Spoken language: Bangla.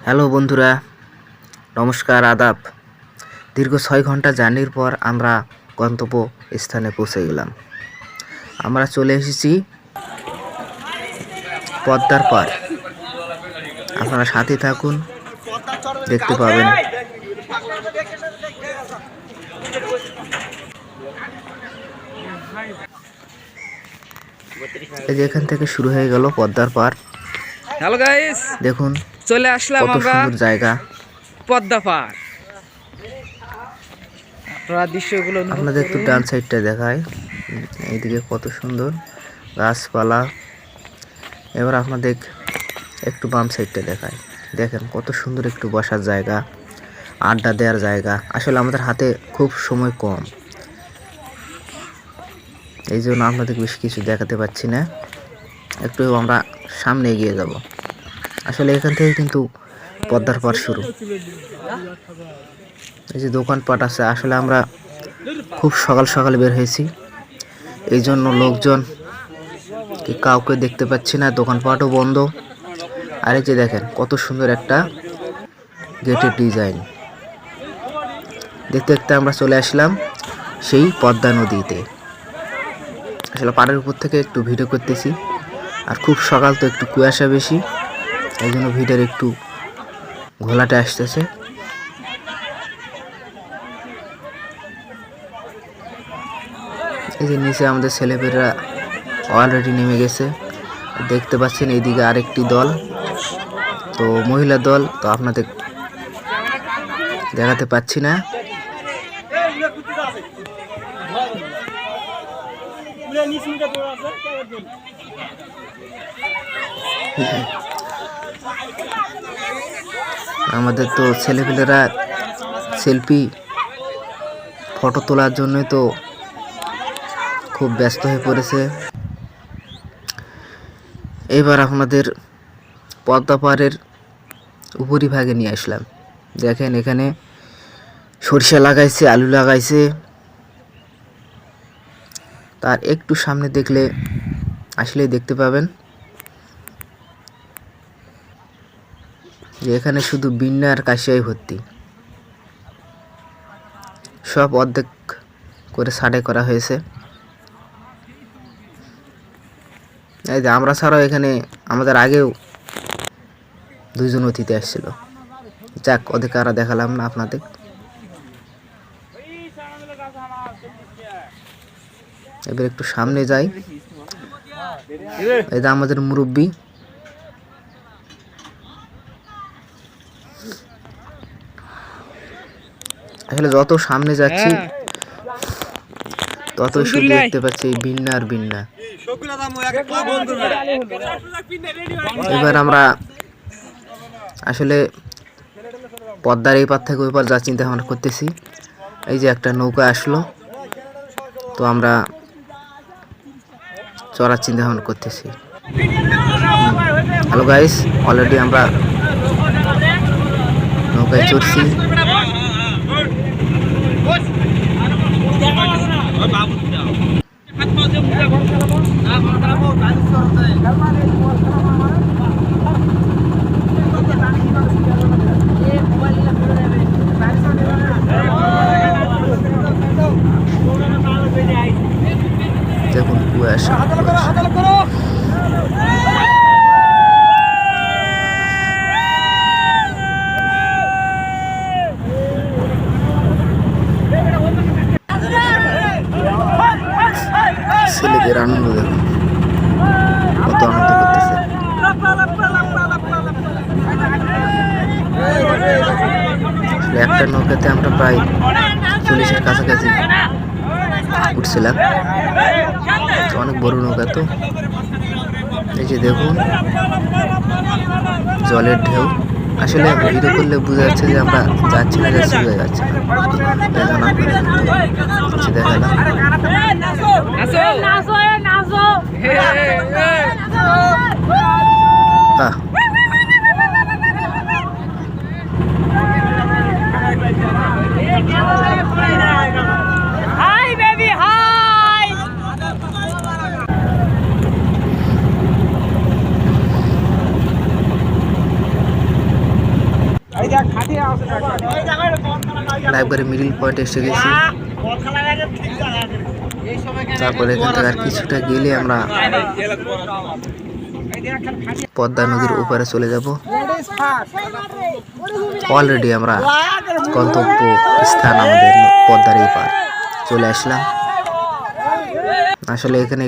হ্যালো বন্ধুরা, নমস্কার, আদাব। দীর্ঘ 6 ঘন্টা জার্নির পর আমরা গন্তব্য স্থানে পৌঁছে গেলাম। আমরা চলে এসেছি পদ্মার পার। আপনারা সাথে থাকুন, দেখতে পাবেন। এই যে এখান থেকে শুরু হয়ে গেল পদ্মার পার। হ্যালো গাইস, দেখুন চলে আসলাম কত আমরা সুন্দর জায়গা। পদ্মা পার। আপনারা দৃশ্যগুলো আপনাদের একটু ডান সাইডটা দেখায়, এইদিকে কত সুন্দর গাছপালা। এবার আপনাদের একটু বাম সাইডটা দেখায়, দেখেন কত সুন্দর একটু বসার জায়গা, আড্ডা দেওয়ার জায়গা। আসলে আমাদের হাতে খুব সময় কম, এই জন্য আপনাদের বেশি কিছু দেখাতে পাচ্ছি না। একটু আমরা সামনে এগিয়ে যাব। আসলে এখান থেকে কিন্তু পদ্মার পার শুরু। এই যে দোকানপাট আছে, আসলে আমরা খুব সকাল সকাল বের হয়েছি, এই জন্য লোকজন কাউকে দেখতে পাচ্ছি না, দোকানপাটও বন্ধ। আর এই যে দেখেন কত সুন্দর একটা গেটের ডিজাইন। দেখতে দেখতে আমরা চলে আসলাম সেই পদ্মা নদীতে। আসলে পাড়ের উপর থেকে একটু ভিডিও করতেছি, আর খুব সকাল তো একটু কুয়াশা বেশি, এই জন্য ভিডিওর একটু ঘোলাটে আসতেছে। এই যে নিচে আমাদের ছেলেপেলেরা অলরেডি নেমে গেছে, দেখতে পাচ্ছেন। এইদিকে আরেকটি দল, তো মহিলা দল, তো আপনাদের দেখাতে পাচ্ছি না। আমাদের তো ছেলেপেলেরা সেলফি ফটো তোলার জন্যই তো খুব ব্যস্ত হয়ে পড়েছে। এবার আপনাদের পদ্মা পাড়ের উপরিভাগে নিয়ে আসলাম। দেখেন এখানে সরিষা লাগাইছে, আলু লাগাইছে। তার একটু সামনে দেখলে আসলেই দেখতে পাবেন যে এখানে শুধু বিন্না আর কাশিয়াই ভর্তি, সব অর্ধেক করে ছাঁটাই করা হয়েছে। এই যে আমরা ছাড়াও এখানে আমাদের আগেও 2 জন অতিথি আসছিল। যাক, ওদেরকে আর দেখালাম না আপনাদের। এবার একটু সামনে যাই। এই যে আমাদের মুরব্বী, আসলে যত সামনে যাচ্ছি তত শুধু দেখতে পাচ্ছি এই বিন্না আর বিন্না। এবার আমরা আসলে পদ্মার এই পার থেকে ওই পার যা চিন্তা ভাবনা করতেছি। এই যে একটা নৌকা আসলো, তো আমরা চড়ার চিন্তা ভাবনা করতেছি। হ্যালো গাইস, অলরেডি আমরা নৌকায় চড়ছি। দেখুন কুয়াশা। ছেলেদের আনন্দ দেখুন, কত আনন্দ করতেছে। একটা নৌকাতে আমরা প্রায় 40-এর কাছাকাছি উঠছিলাম, অনেক বড় নৌকা। তো এই যে দেখুন জলের ঢেউ। আসলে ভিডিও করলে বোঝা যাচ্ছে যে আমরা যাচ্ছি না যাচ্ছি বোঝা যাচ্ছে না, দেখালাম। একবারে মিডিল পয়েন্টে এসে গেছি। তারপরে এখান থেকে আর কিছুটা গেলে আমরা পদ্মা নদীর উপরে চলে যাব। অলরেডি আমরা গন্তব্য স্থান আমাদের পদ্মার এই পার চলে আসলাম। আসলে এখানে